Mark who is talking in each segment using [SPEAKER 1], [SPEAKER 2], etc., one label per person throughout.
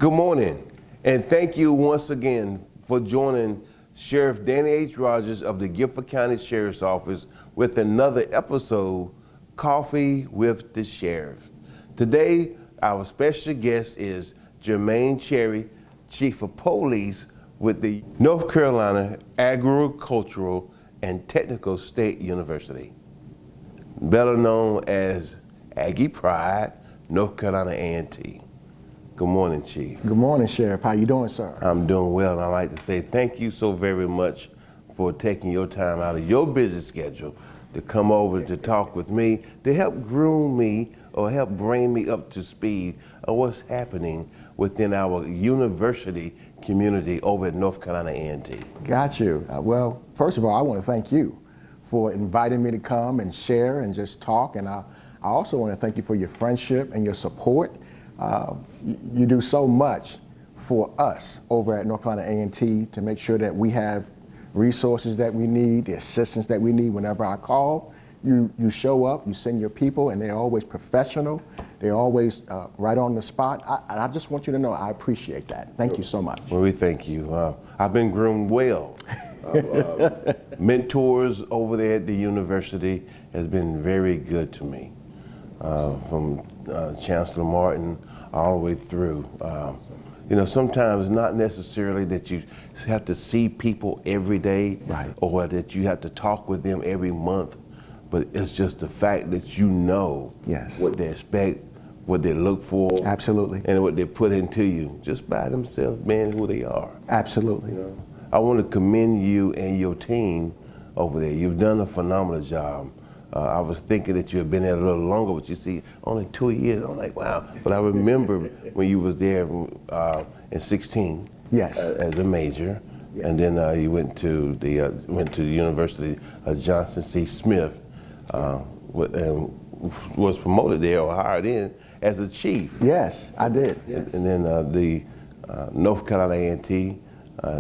[SPEAKER 1] Good morning, and thank you once again for joining Sheriff Danny H. Rogers of the Guilford County Sheriff's Office with another episode, Coffee with the Sheriff. Today, our special guest is Jermaine Cherry, Chief of Police with the North Carolina Agricultural and Technical State University, better known as Aggie Pride, North Carolina A&T. Good morning, Chief.
[SPEAKER 2] Good morning, Sheriff. How you doing, sir?
[SPEAKER 1] I'm doing well, and I'd like to say thank you so very much for taking your time out of your busy schedule to come over to talk with me, to help groom me or help bring me up to speed on what's happening within our university community over at North Carolina A&T.
[SPEAKER 2] Got you. Well, first of all, I want to thank you for inviting me to come and share and just talk, and I also want to thank you for your friendship and your support. You do so much for us over at North Carolina A&T to make sure that we have resources that we need, the assistance that we need whenever I call. You show up, you send your people, and they're always professional. They're always right on the spot. I just want you to know I appreciate that. Thank you so much.
[SPEAKER 1] Well, we thank you. I've been groomed well. Mentors over there at the university has been very good to me, from Chancellor Martin all the way through. You know, sometimes not necessarily that you have to see people every day,
[SPEAKER 2] right,
[SPEAKER 1] or that you have to talk with them every month, but it's just the fact that you know
[SPEAKER 2] yes,
[SPEAKER 1] what they expect, what they look for,
[SPEAKER 2] absolutely,
[SPEAKER 1] and what they put into you just by themselves being who they are.
[SPEAKER 2] Absolutely.
[SPEAKER 1] You know? I want to commend you and your team over there. You've done a phenomenal job. I was thinking that you had been there a little longer, but you see, only 2 years. I'm like, wow. But I remember when you was there in 16,
[SPEAKER 2] yes,
[SPEAKER 1] as a major, yes, and then you went to the University of Johnson C. Smith, and was promoted there or hired in as a chief.
[SPEAKER 2] Yes, I did. Yes.
[SPEAKER 1] And then the North Carolina A&T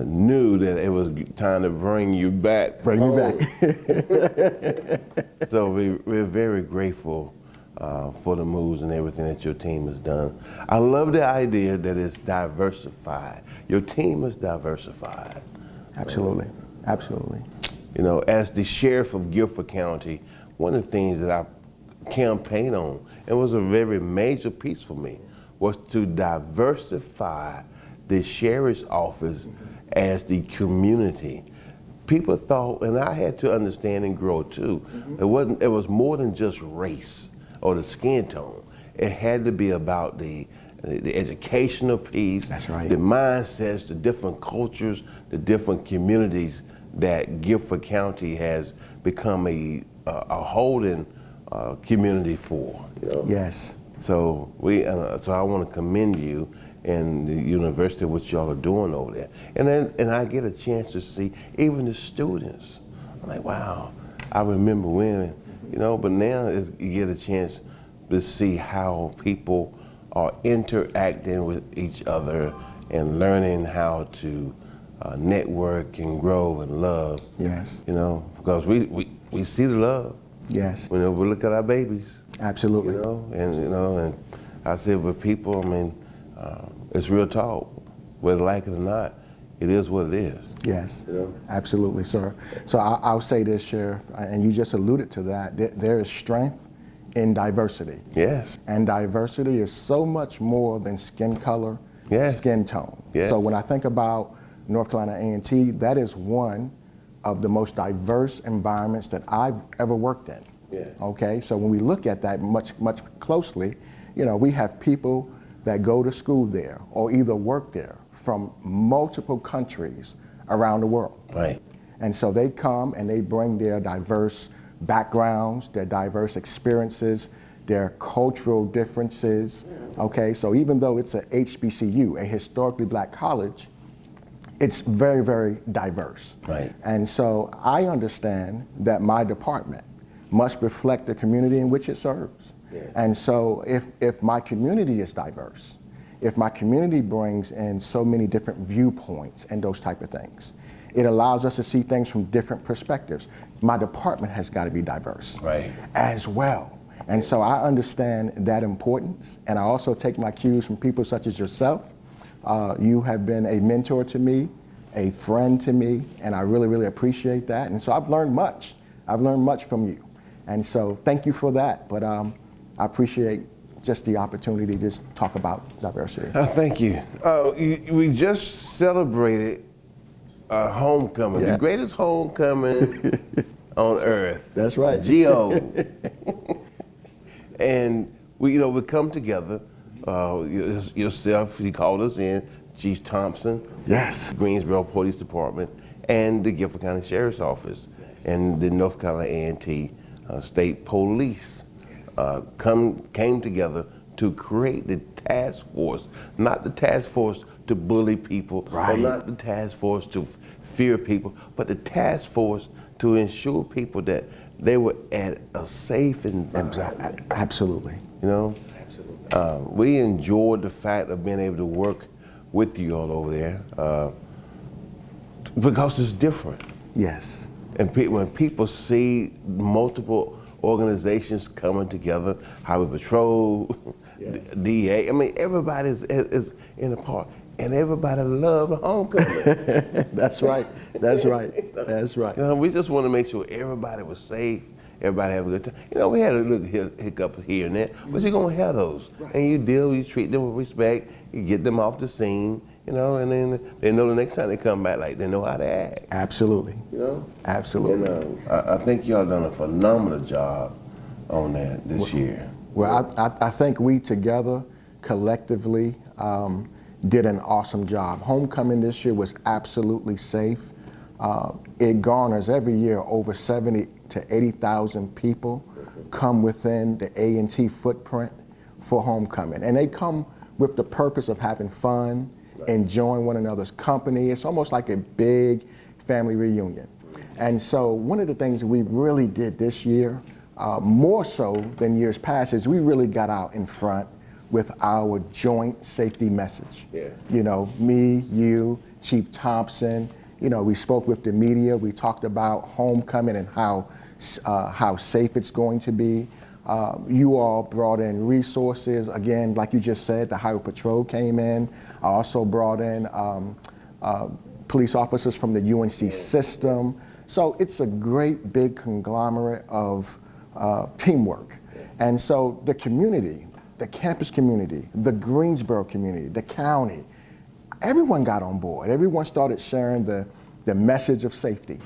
[SPEAKER 1] knew that it was time to bring you back.
[SPEAKER 2] Bring me back.
[SPEAKER 1] So we're very grateful for the moves and everything that your team has done. I love the idea that it's diversified. Your team is diversified.
[SPEAKER 2] Absolutely, absolutely.
[SPEAKER 1] You know, as the sheriff of Guilford County, one of the things that I campaigned on, and was a very major piece for me, was to diversify the sheriff's office as the community. People thought, and I had to understand and grow too, it was more than just race or the skin tone. It had to be about the educational piece,
[SPEAKER 2] that's right,
[SPEAKER 1] the mindsets, the different cultures, the different communities that Guilford County has become a holding community for. You know?
[SPEAKER 2] Yes.
[SPEAKER 1] So so I want to commend you and the university, what y'all are doing over there. And I get a chance to see even the students. I'm like, wow, I remember when, you know, but now you get a chance to see how people are interacting with each other and learning how to network and grow and love.
[SPEAKER 2] Yes.
[SPEAKER 1] You know, because we see the love.
[SPEAKER 2] Yes.
[SPEAKER 1] Whenever we look at our babies.
[SPEAKER 2] Absolutely.
[SPEAKER 1] You know, and I said with people, I mean, it's real talk. Whether like it or not, it is what it is.
[SPEAKER 2] Yes,
[SPEAKER 1] you know?
[SPEAKER 2] Absolutely, sir. So I'll say this, Sheriff, and you just alluded to that, there is strength in diversity.
[SPEAKER 1] Yes.
[SPEAKER 2] And diversity is so much more than skin color,
[SPEAKER 1] yes,
[SPEAKER 2] skin tone.
[SPEAKER 1] Yes.
[SPEAKER 2] So when I think about North Carolina A&T, that is one of the most diverse environments that I've ever worked in.
[SPEAKER 1] Yeah.
[SPEAKER 2] Okay, so when we look at that much closely, you know, we have people that go to school there or either work there from multiple countries around the world.
[SPEAKER 1] Right.
[SPEAKER 2] And so they come and they bring their diverse backgrounds, their diverse experiences, their cultural differences. Okay, so even though it's a HBCU, a historically black college, it's very, very diverse.
[SPEAKER 1] Right.
[SPEAKER 2] And so I understand that my department must reflect the community in which it serves. Yeah. And so if my community is diverse, if my community brings in so many different viewpoints and those type of things, it allows us to see things from different perspectives. My department has got to be diverse,
[SPEAKER 1] right,
[SPEAKER 2] as well. And so I understand that importance, and I also take my cues from people such as yourself You have been a mentor to me, a friend to me, and I really, really appreciate that. And so I've learned much. I've learned much from you. And so thank you for that. But I appreciate just the opportunity to just talk about diversity.
[SPEAKER 1] Thank you. We just celebrated homecoming, the greatest homecoming on earth.
[SPEAKER 2] That's right.
[SPEAKER 1] G.O. And we come together. Yourself, he called us in, Chief Thompson,
[SPEAKER 2] Yes.
[SPEAKER 1] Greensboro Police Department, and the Guilford County Sheriff's Office, and the North Carolina A&T State Police came together to create the task force, not the task force to bully people,
[SPEAKER 2] Right.
[SPEAKER 1] or not the task force to fear people, but the task force to ensure people that they were at a safe environment.
[SPEAKER 2] Absolutely.
[SPEAKER 1] You know, we enjoyed the fact of being able to work with you all over there because it's different.
[SPEAKER 2] Yes.
[SPEAKER 1] And when people see multiple organizations coming together, Highway Patrol,
[SPEAKER 2] Yes.
[SPEAKER 1] DA, I mean, everybody is in a part, and everybody loves homecoming.
[SPEAKER 2] That's right. That's right. That's right.
[SPEAKER 1] You know, we just want to make sure everybody was safe, everybody have a good time. You know, we had a little hiccup here and there, but you're gonna have those, and you treat them with respect, you get them off the scene, you know, and then they know the next time they come back, like they know how to act.
[SPEAKER 2] Absolutely.
[SPEAKER 1] You know,
[SPEAKER 2] Absolutely.
[SPEAKER 1] and I think y'all done a phenomenal job on that this year.
[SPEAKER 2] Well, I think we together, collectively, did an awesome job. Homecoming this year was absolutely safe. It garners every year over 70 to 80,000 people come within the A&T footprint for homecoming. And they come with the purpose of having fun, enjoying one another's company. It's almost like a big family reunion. And so one of the things that we really did this year, more so than years past, is we really got out in front with our joint safety message.
[SPEAKER 1] Yeah.
[SPEAKER 2] You know, me, you, Chief Thompson, you know, we spoke with the media, we talked about homecoming and how safe it's going to be. You all brought in resources. Again, like you just said, the Highway Patrol came in. I also brought in police officers from the UNC system. So it's a great big conglomerate of teamwork. And so the community, the campus community, the Greensboro community, the county, everyone got on board. Everyone started sharing the message of safety.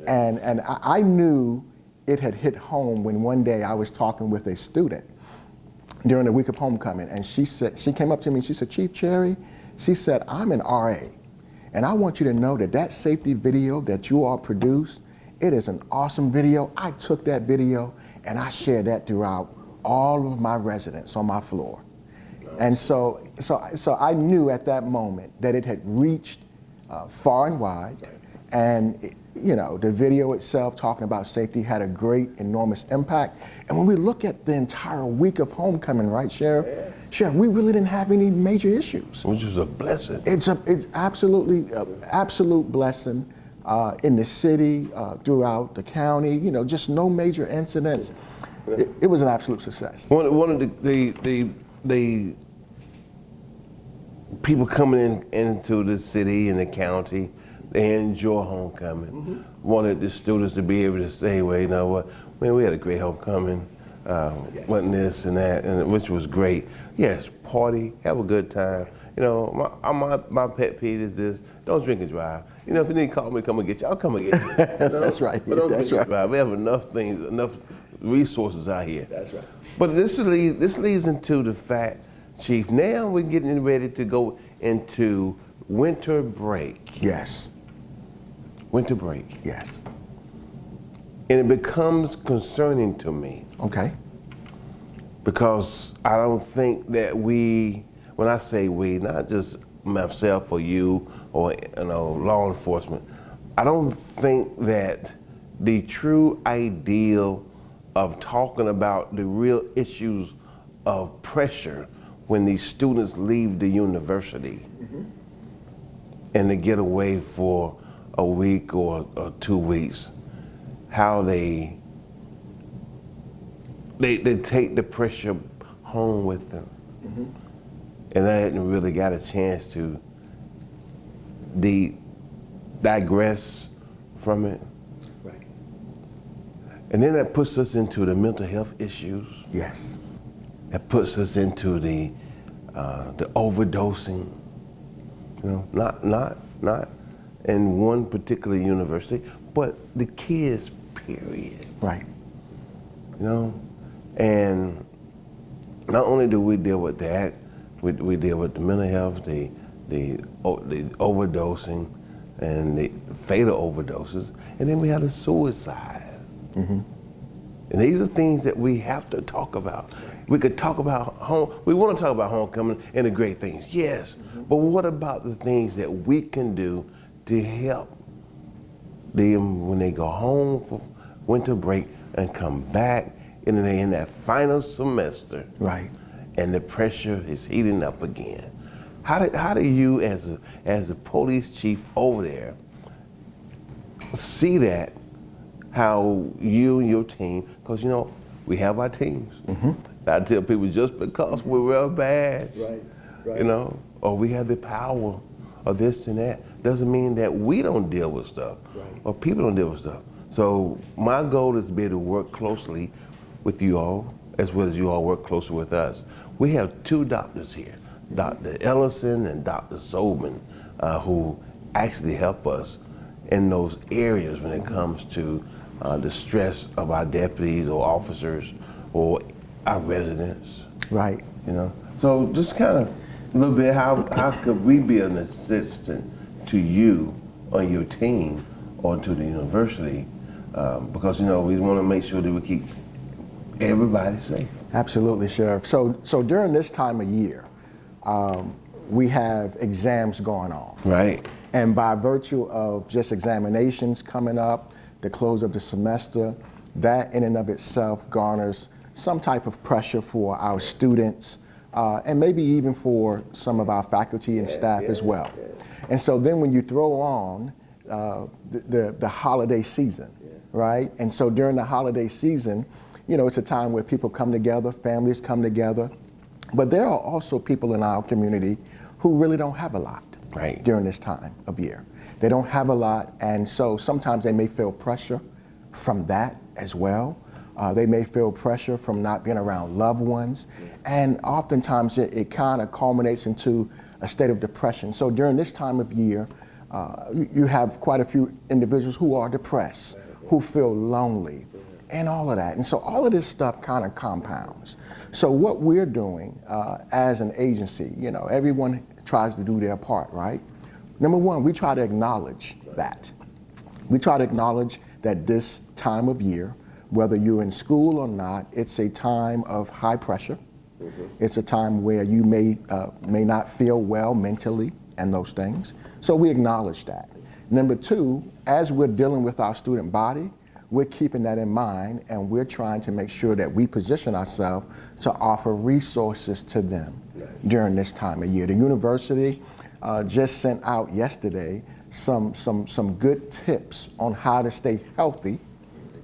[SPEAKER 2] And I knew it had hit home when one day I was talking with a student during the week of homecoming, and she came up to me and she said, Chief Cherry, she said, I'm an RA, and I want you to know that safety video that you all produced, it is an awesome video. I took that video and I shared that throughout all of my residents on my floor. And so I knew at that moment that it had reached far and wide, and you know, the video itself talking about safety had a great, enormous impact. And when we look at the entire week of homecoming, right, Sheriff? Yeah. Sheriff, we really didn't have any major issues.
[SPEAKER 1] Which was a blessing.
[SPEAKER 2] It's absolutely absolute blessing in the city, throughout the county. You know, just no major incidents. It was an absolute success.
[SPEAKER 1] One of the people coming into the city and the county, they enjoy homecoming. Mm-hmm. Wanted the students to be able to say, well, you know what, man, we had a great homecoming, wasn't this and that, and which was great. Yes, party, have a good time. You know, my pet peeve is this: don't drink and drive. You know, if you need to call me, come and get you. I'll come and get you. You know?
[SPEAKER 2] That's right.
[SPEAKER 1] But don't
[SPEAKER 2] That's
[SPEAKER 1] drink
[SPEAKER 2] right.
[SPEAKER 1] and drive. We have enough things, enough resources out here.
[SPEAKER 2] That's right.
[SPEAKER 1] But this leads into the fact, Chief, now we're getting ready to go into winter break.
[SPEAKER 2] Yes.
[SPEAKER 1] Winter break.
[SPEAKER 2] Yes.
[SPEAKER 1] And it becomes concerning to me.
[SPEAKER 2] Okay.
[SPEAKER 1] Because I don't think that we, when I say we, not just myself or you or law enforcement, I don't think that the true ideal of talking about the real issues of pressure when these students leave the university and they get away for a week or 2 weeks, how they take the pressure home with them. and I hadn't really got a chance to digress from it.
[SPEAKER 2] Right.
[SPEAKER 1] And then that puts us into the mental health issues.
[SPEAKER 2] Yes.
[SPEAKER 1] That puts us into the overdosing. You know, not in one particular university, but the kids, period.
[SPEAKER 2] Right.
[SPEAKER 1] You know, and not only do we deal with that, we deal with the mental health, the overdosing, and the fatal overdoses, and then we have the suicide.
[SPEAKER 2] Mm-hmm.
[SPEAKER 1] And these are things that we have to talk about. We could talk about we want to talk about homecoming and the great things, yes, but what about the things that we can do to help them when they go home for winter break and come back and they're in that final semester,
[SPEAKER 2] Right.
[SPEAKER 1] and the pressure is heating up again? How do you, as a police chief over there, see that? How you and your team, because you know we have our teams.
[SPEAKER 2] Mm-hmm.
[SPEAKER 1] I tell people, just because we wear a badge,
[SPEAKER 2] Right. Right.
[SPEAKER 1] you know, or we have the power or this and that, doesn't mean that we don't deal with stuff,
[SPEAKER 2] Right.
[SPEAKER 1] or people don't deal with stuff. So my goal is to be able to work closely with you all, as well as you all work closer with us. We have two doctors here, Dr. Ellison and Dr. Sobin, who actually help us in those areas when it comes to the stress of our deputies or officers or our residents.
[SPEAKER 2] Right.
[SPEAKER 1] You know, so just kind of a little bit, how could we be an assistant to you on your team or to the university? Because you know we want to make sure that we keep everybody safe.
[SPEAKER 2] Absolutely, Sheriff. So during this time of year, we have exams going on.
[SPEAKER 1] Right.
[SPEAKER 2] And by virtue of just examinations coming up, the close of the semester, that in and of itself garners some type of pressure for our students, and maybe even for some of our faculty and staff as well. And so then when you throw on the holiday season, right? And so during the holiday season, you know, it's a time where people come together, families come together, but there are also people in our community who really don't have a lot.
[SPEAKER 1] Right.
[SPEAKER 2] During this time of year. They don't have a lot, and so sometimes they may feel pressure from that as well. They may feel pressure from not being around loved ones, and oftentimes it kind of culminates into a state of depression. So during this time of year, you have quite a few individuals who are depressed, who feel lonely, and all of that. And so all of this stuff kind of compounds. So what we're doing as an agency, you know, everyone tries to do their part, right? Number one, we try to acknowledge that. We try to acknowledge that this time of year, whether you're in school or not, it's a time of high pressure. Mm-hmm. It's a time where you may not feel well mentally and those things. So we acknowledge that. Number two, as we're dealing with our student body, we're keeping that in mind, and we're trying to make sure that we position ourselves to offer resources to them during this time of year. The university just sent out yesterday some good tips on how to stay healthy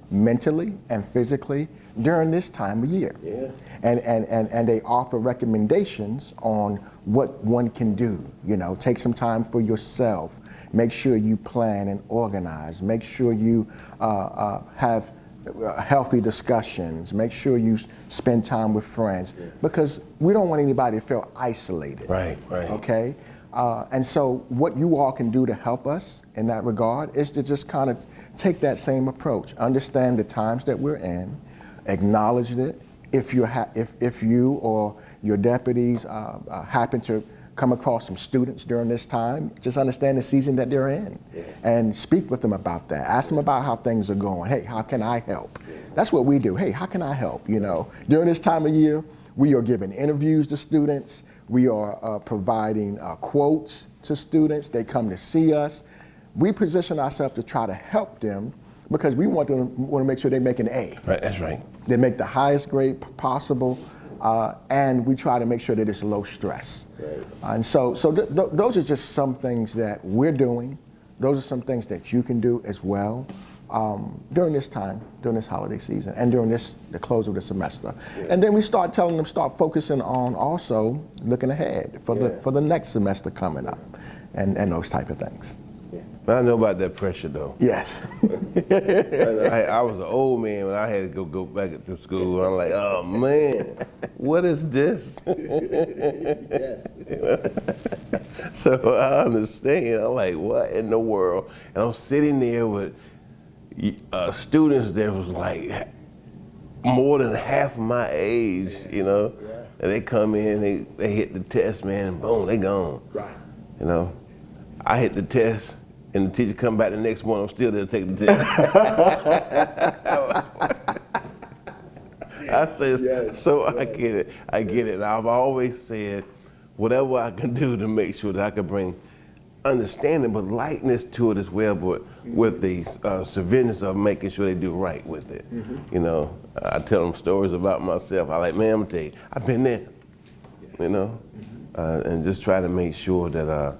[SPEAKER 2] mentally and physically during this time of year. Yeah. And they offer recommendations on what one can do. You know, take some time for yourself. Make sure you plan and organize. Make sure you have healthy discussions. Make sure you spend time with friends, because we don't want anybody to feel isolated.
[SPEAKER 1] Right, right.
[SPEAKER 2] Okay? And so what you all can do to help us in that regard is to just kind of take that same approach. Understand the times that we're in, acknowledge it. If you or your deputies happen to come across some students during this time, just understand the season that they're in, and speak with them about that. Ask them about how things are going. Hey, how can I help? That's what we do. Hey, how can I help? You know, during this time of year, we are giving interviews to students. We are providing quotes to students. They come to see us. We position ourselves to try to help them, because we want to make sure they make an A.
[SPEAKER 1] Right, that's right.
[SPEAKER 2] They make the highest grade possible, and we try to make sure that it's low stress. Right. And so those are just some things that we're doing. Those are some things that you can do as well. during this time, during this holiday season, and during the close of the semester. Yeah. And then we start telling them, start focusing on also looking ahead for the next semester coming up, and those type of things.
[SPEAKER 1] I know about that pressure though.
[SPEAKER 2] Yes.
[SPEAKER 1] I was an old man when I had to go back to school. I'm like, oh man, what is this? Yes. So I understand. I'm like, what in the world? And I'm sitting there with students that was like more than half my age, you know, and they come in, they hit the test, man, and boom, they gone. Right. You know, I hit the test. And the teacher come back the next morning, I'm still there to take the test. I said, yes, so I get it. And I've always said, whatever I can do to make sure that I can bring understanding, but lightness to it as well, but with the severeness of making sure they do right with it. You know, I tell them stories about myself. I like, man, I'm gonna tell you, I've been there, you know, and just try to make sure that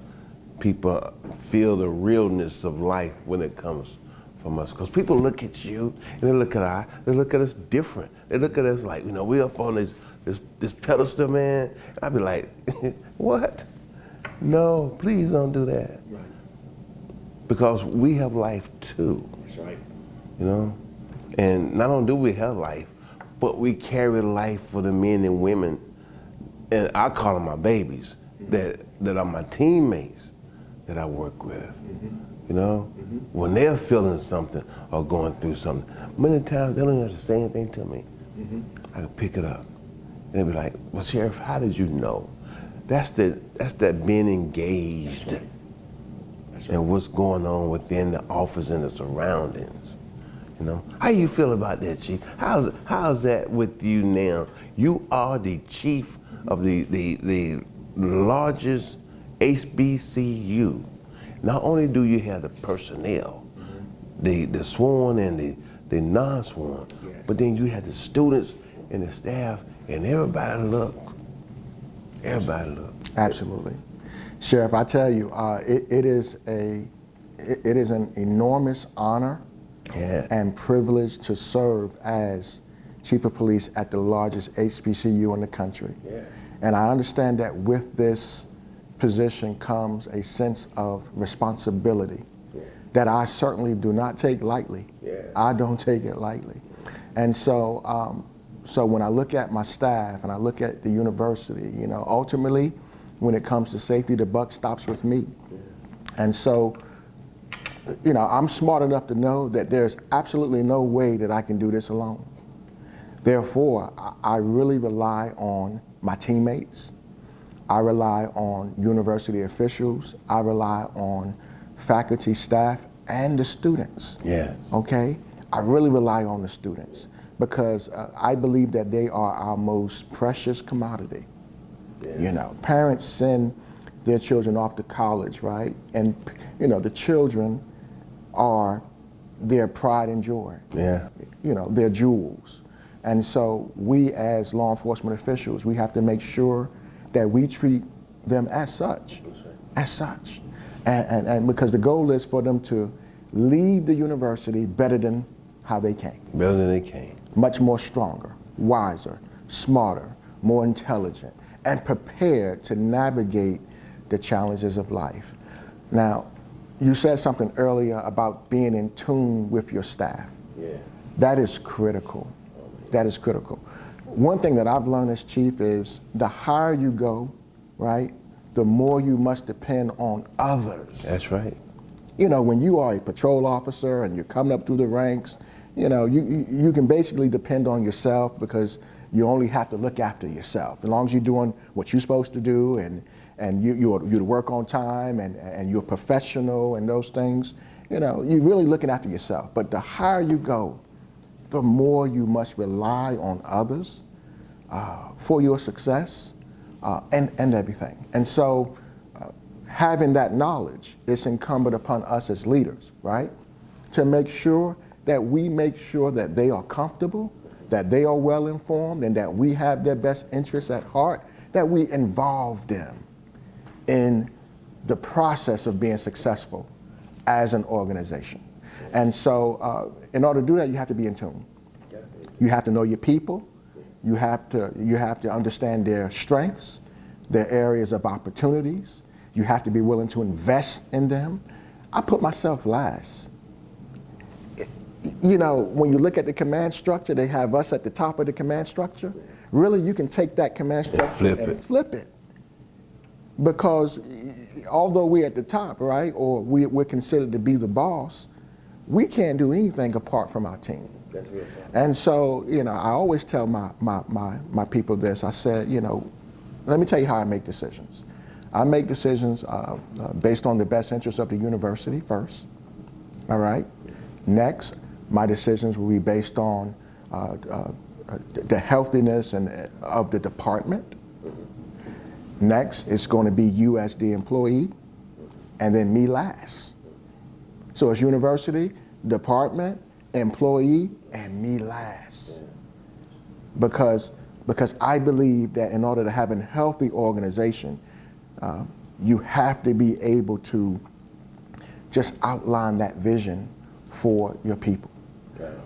[SPEAKER 1] people feel the realness of life when it comes from us. Because people look at you and they look at us different. They look at us like, you know, we're up on this pedestal, man. And I'd be like, what? No, please don't do that. Right. Because we have life too. That's right. You know? And not only do we have life, but we carry life for the men and women, and I call them my babies, that are my teammates, that I work with, you know? When they're feeling something or going through something, many times they don't have to say anything to me. I can pick it up. And they'll be like, well, Sheriff, how did you know? That's that being engaged in what's going on within the office and the surroundings, you know? How you feel about that, Chief? How's that with you now? You are the chief of the largest HBCU. Not only do you have the personnel, the sworn and the non-sworn, but then you have the students and the staff and everybody look. Everybody look.
[SPEAKER 2] Absolutely. Sheriff, I tell you, it is an enormous honor and privilege to serve as Chief of Police at the largest HBCU in the country. And I understand that with this position comes a sense of responsibility that I certainly do not take lightly. I don't take it lightly. And so, so when I look at my staff and I look at the university, you know, ultimately, when it comes to safety, the buck stops with me. And so, you know, I'm smart enough to know that there's absolutely no way that I can do this alone. Therefore, I really rely on my teammates. I rely on university officials. I rely on faculty, staff, and the students. Okay? I really rely on the students because I believe that they are our most precious commodity. You know, parents send their children off to college, right? And, you know, the children are their pride and joy. You know, their jewels. And so we as law enforcement officials, we have to make sure that we treat them as such, and because the goal is for them to leave the university better than how they came.
[SPEAKER 1] Better than they came.
[SPEAKER 2] Much more stronger, wiser, smarter, more intelligent, and prepared to navigate the challenges of life. Now, you said something earlier about being in tune with your staff. That is critical. That is critical. One thing that I've learned as chief is the higher you go, right, the more you must depend on others.
[SPEAKER 1] That's right.
[SPEAKER 2] You know, when you are a patrol officer and you're coming up through the ranks, you know, you can basically depend on yourself because you only have to look after yourself. As long as you're doing what you're supposed to do and you work on time and you're professional and those things, you know, you're really looking after yourself. But the higher you go, the more you must rely on others for your success and everything. And so having that knowledge, it's incumbent upon us as leaders, right? To make sure that they are comfortable, that they are well informed, and that we have their best interests at heart, that we involve them in the process of being successful as an organization. And so in order to do that, you have to be in tune. You have to know your people. You have to understand their strengths, their areas of opportunities. You have to be willing to invest in them. I put myself last. You know, when you look at the command structure, they have us at the top of the command structure. Really, you can take that command structure and flip it. Because although we're at the top, right, or we're considered to be the boss, we can't do anything apart from our team.
[SPEAKER 3] That's real talk.
[SPEAKER 2] And so, you know, I always tell my people this. I said, you know, let me tell you how I make decisions. I make decisions based on the best interests of the university first, all right? Next, my decisions will be based on the healthiness of the department. Next, it's going to be you as the employee, and then me last. So it's university, department, employee, and me last. Because I believe that in order to have a healthy organization, you have to be able to just outline that vision for your people.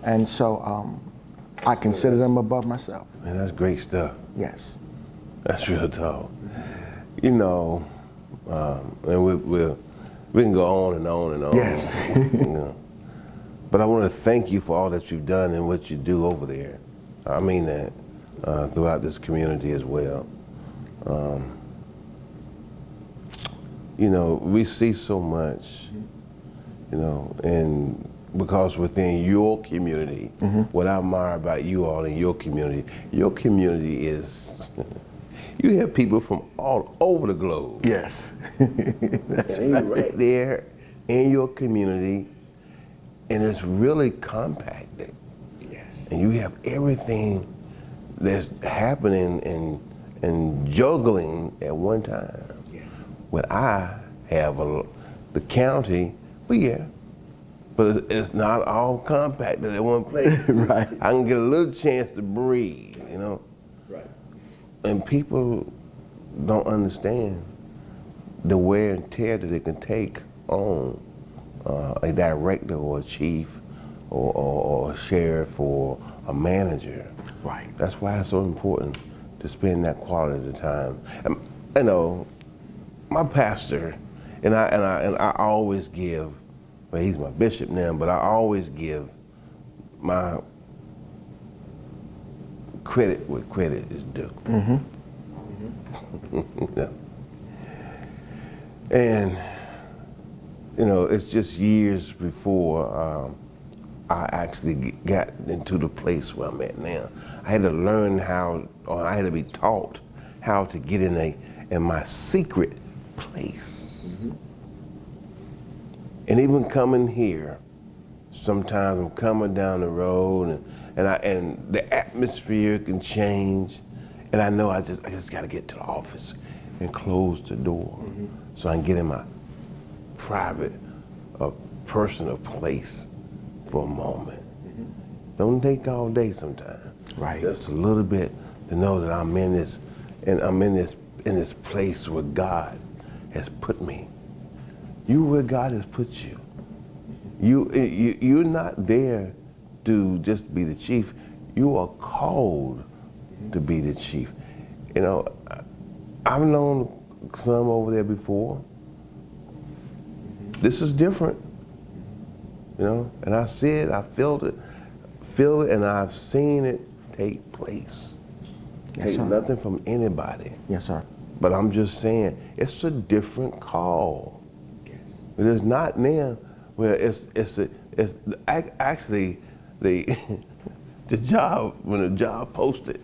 [SPEAKER 2] And so I consider them above myself.
[SPEAKER 1] Man, that's great stuff.
[SPEAKER 2] Yes.
[SPEAKER 1] That's real talk. You know, and we can go on and on and on.
[SPEAKER 2] Yes.
[SPEAKER 1] You know. But I want to thank you for all that you've done and what you do over there. I mean that throughout this community as well. You know, we see so much, you know, and because within your community, what I admire about you all in your community is, you have people from all over the globe.
[SPEAKER 2] Yes.
[SPEAKER 1] That's right there in your community, and it's really compacted.
[SPEAKER 2] Yes.
[SPEAKER 1] And you have everything that's happening and juggling at one time.
[SPEAKER 2] Yes.
[SPEAKER 1] What I have the county, but it's not all compacted at one place.
[SPEAKER 2] Right.
[SPEAKER 1] I can get a little chance to breathe, you know.
[SPEAKER 3] Right.
[SPEAKER 1] And people don't understand the wear and tear that it can take on a director or a chief or a sheriff or a manager.
[SPEAKER 2] Right.
[SPEAKER 1] That's why it's so important to spend that quality of time. And, you know, my pastor, and I always give, well, he's my bishop now, but I always give my credit where credit is due. Yeah. And, you know, it's just years before I actually got into the place where I'm at now. I had to learn how, or I had to be taught how to get in my secret place. And even coming here, sometimes I'm coming down the road and the atmosphere can change, and I know I just got to get to the office and close the door so I can get in my private, personal place for a moment. Don't take all day sometimes.
[SPEAKER 2] Right.
[SPEAKER 1] Just a little bit to know that I'm in this, and I'm in this place where God has put me. You where God has put you. You're not there to just be the chief. You are called to be the chief. You know, I've known some over there before. This is different. You know, and I see it, I feel it, and I've seen it take place.
[SPEAKER 2] Yes,
[SPEAKER 1] Take
[SPEAKER 2] sir.
[SPEAKER 1] nothing from anybody.
[SPEAKER 2] Yes, sir.
[SPEAKER 1] But I'm just saying, it's a different call. It is not now where it's actually the the job, when the job posted,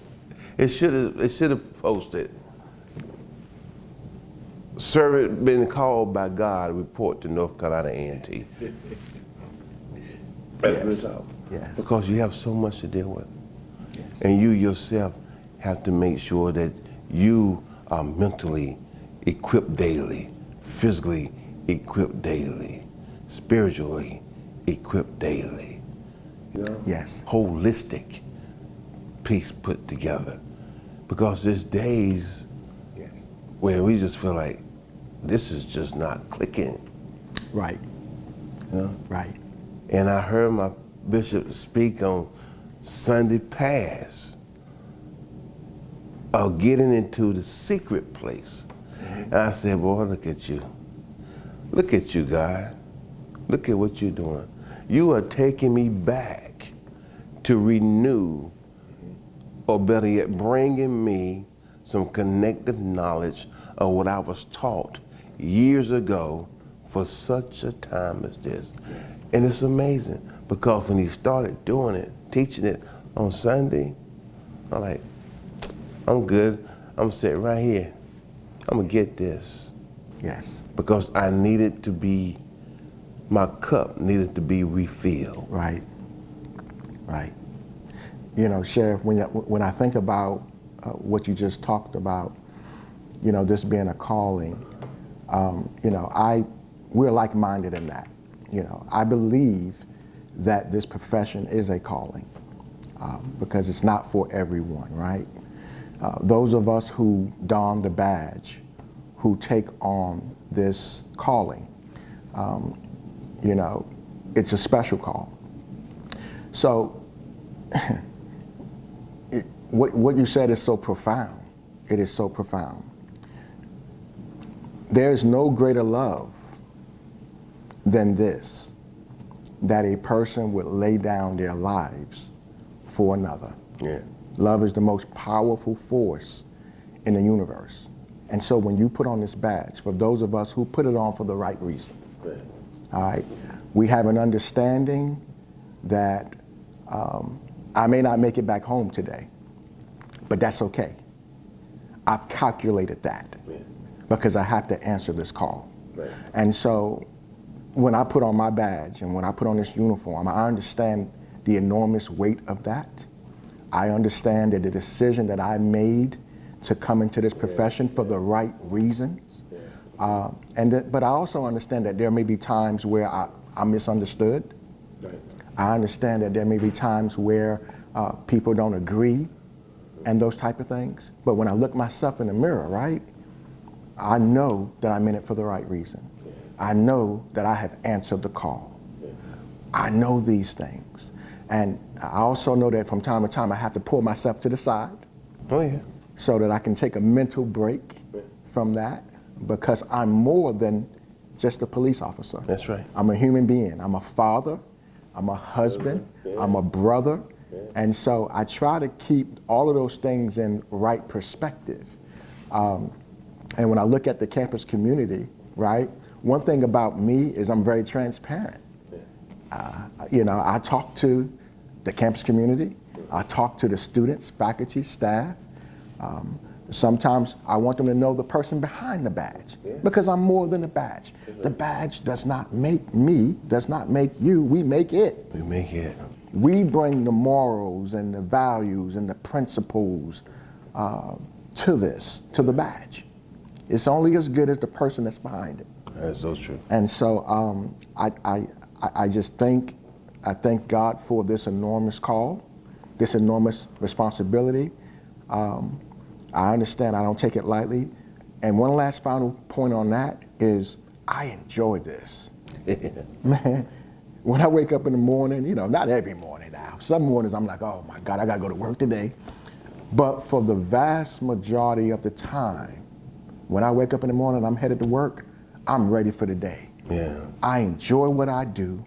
[SPEAKER 1] it should have posted, servant been called by God to report to North Carolina A&T.
[SPEAKER 2] Yes. Yes.
[SPEAKER 1] Because you have so much to deal with. And you yourself have to make sure that you are mentally equipped daily, physically equipped daily, spiritually equipped daily. You know?
[SPEAKER 2] Yes.
[SPEAKER 1] Holistic piece put together. Because there's days where we just feel like this is just not clicking.
[SPEAKER 2] Right.
[SPEAKER 1] You know?
[SPEAKER 2] Right.
[SPEAKER 1] And I heard my bishop speak on Sunday past of getting into the secret place. And I said, boy, look at you. Look at you, God. Look at what you're doing. You are taking me back to renew, or better yet, bringing me some connective knowledge of what I was taught years ago for such a time as this. And it's amazing, because when he started doing it, teaching it on Sunday, I'm like, I'm good. I'm sitting right here. I'm gonna get this.
[SPEAKER 2] Yes.
[SPEAKER 1] Because I needed to be, my cup needed to be refilled.
[SPEAKER 2] Right. Right. You know, Sheriff, when I think about what you just talked about, you know, this being a calling, you know, we're like-minded in that. You know, I believe that this profession is a calling because it's not for everyone, right? Those of us who don the badge, who take on this calling, you know, it's a special call. So what you said is so profound. It is so profound. There is no greater love than this, that a person would lay down their lives for another.
[SPEAKER 1] Yeah.
[SPEAKER 2] Love is the most powerful force in the universe. And so when you put on this badge, for those of us who put it on for the right reason,
[SPEAKER 1] Right.
[SPEAKER 2] all right, we have an understanding that I may not make it back home today, but that's okay. I've calculated that because I have to answer this call.
[SPEAKER 1] Right.
[SPEAKER 2] And so when I put on my badge and when I put on this uniform, I understand the enormous weight of that. I understand that the decision that I made to come into this profession for the right reasons. But I also understand that there may be times where I'm misunderstood.
[SPEAKER 1] Right.
[SPEAKER 2] I understand that there may be times where people don't agree and those type of things. But when I look myself in the mirror, right, I know that I'm in it for the right reason. I know that I have answered the call. I know these things. And I also know that from time to time I have to pull myself to the side.
[SPEAKER 1] Oh, yeah.
[SPEAKER 2] So that I can take a mental break from that, because I'm more than just a police officer.
[SPEAKER 1] That's right.
[SPEAKER 2] I'm a human being. I'm a father. I'm a husband. I'm a brother. And so I try to keep all of those things in right perspective. And when I look at the campus community, right, one thing about me is I'm very transparent. You know, I talk to the campus community. I talk to the students, faculty, staff. Sometimes I want them to know the person behind the badge, because I'm more than a badge. The badge does not make me, does not make you, we make it.
[SPEAKER 1] We make it.
[SPEAKER 2] We bring the morals and the values and the principles to this, to the badge. It's only as good as the person that's behind it.
[SPEAKER 1] That's so true.
[SPEAKER 2] And so I just thank God for this enormous call, this enormous responsibility. I understand, I don't take it lightly. And one last final point on that is I enjoy this. Man, when I wake up in the morning, you know, not every morning now. Some mornings I'm like, oh my God, I gotta go to work today. But for the vast majority of the time, when I wake up in the morning, I'm headed to work, I'm ready for the day.
[SPEAKER 1] Yeah.
[SPEAKER 2] I enjoy what I do.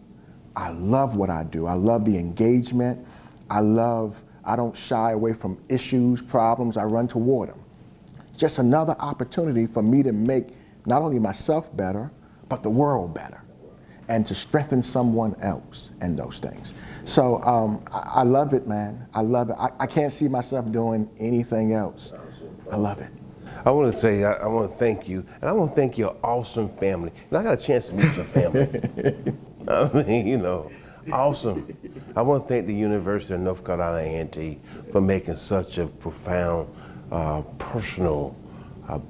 [SPEAKER 2] I love what I do. I love the engagement. I don't shy away from issues, problems. I run toward them. Just another opportunity for me to make not only myself better, but the world better, and to strengthen someone else and those things. So I love it, man. I love it. I can't see myself doing anything else. I love it.
[SPEAKER 1] I want to say, I want to thank you, and I want to thank your awesome family. And I got a chance to meet your family. I mean, you know, awesome. I want to thank the University of North Carolina A&T for making such a profound, personal,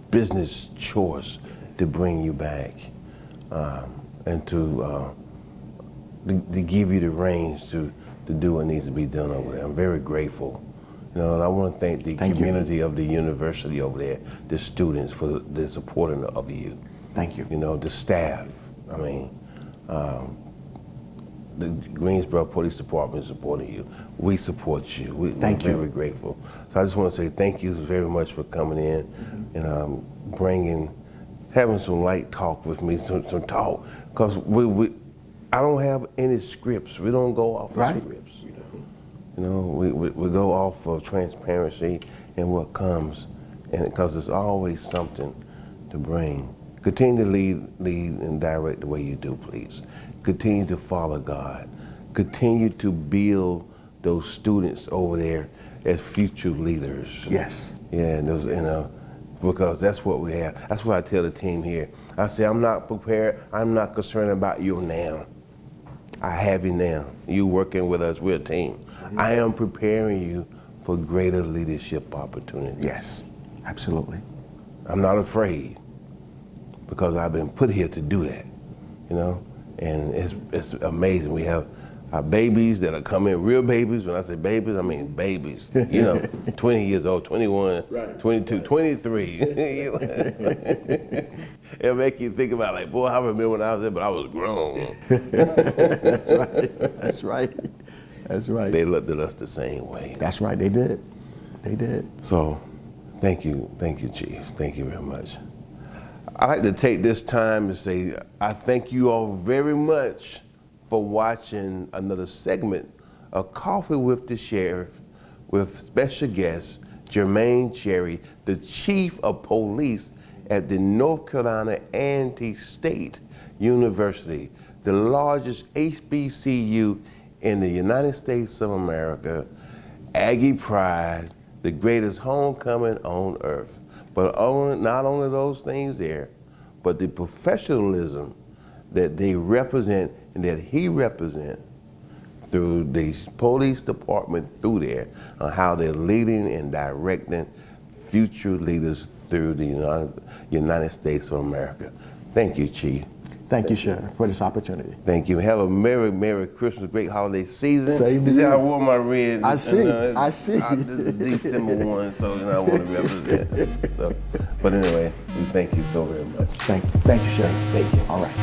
[SPEAKER 1] business choice to bring you back and to give you the reins to do what needs to be done over there. I'm very grateful. You know, and I want to thank the community of the university over there, the students, for the supporting of you.
[SPEAKER 2] Thank you.
[SPEAKER 1] You know, the staff. I mean, the Greensboro Police Department is supporting you. We support you. We're very grateful. So I just want to say thank you very much for coming in and having some light talk with me, some talk, because I don't have any scripts. We don't go off of scripts. You know, we go off of transparency and what comes, and because there's always something to bring. Continue to lead and direct the way you do, please. Continue to follow God. Continue to build those students over there as future leaders.
[SPEAKER 2] Yes.
[SPEAKER 1] Yeah, and those, because that's what we have. That's what I tell the team here. I say, I'm not prepared. I'm not concerned about you now. I have you now. You working with us, we're a team. I am preparing you for greater leadership opportunities.
[SPEAKER 2] Yes, absolutely.
[SPEAKER 1] I'm not afraid because I've been put here to do that, and it's amazing. We have our babies that are coming, real babies. When I say babies, I mean babies, 20 years old, 21, 22, 23. It'll make you think about like, boy, I remember when I was there, but I was grown.
[SPEAKER 2] That's right, that's right, that's right.
[SPEAKER 1] They looked at us the same way.
[SPEAKER 2] That's right, they did. They did.
[SPEAKER 1] So, thank you, Chief. Thank you very much. I'd like to take this time to say I thank you all very much for watching another segment of Coffee with the Sheriff with special guest Jermaine Cherry, the Chief of Police at the North Carolina A&T State University, the largest HBCU in the United States of America, Aggie pride, the greatest homecoming on earth. But not only those things there, but the professionalism that they represent and that he represents through the police department through there, on how they're leading and directing future leaders through the United States of America. Thank you, Chief.
[SPEAKER 2] Thank you, Sheriff, for this opportunity.
[SPEAKER 1] Thank you. Have a Merry Christmas, great holiday season.
[SPEAKER 2] Same to
[SPEAKER 1] you see,
[SPEAKER 2] you.
[SPEAKER 1] I wore my red.
[SPEAKER 2] I see.
[SPEAKER 1] This is December 1, so I want to represent. So, but anyway, we thank you so very much.
[SPEAKER 2] Thank you, Sheriff.
[SPEAKER 1] Thank you.
[SPEAKER 2] All right.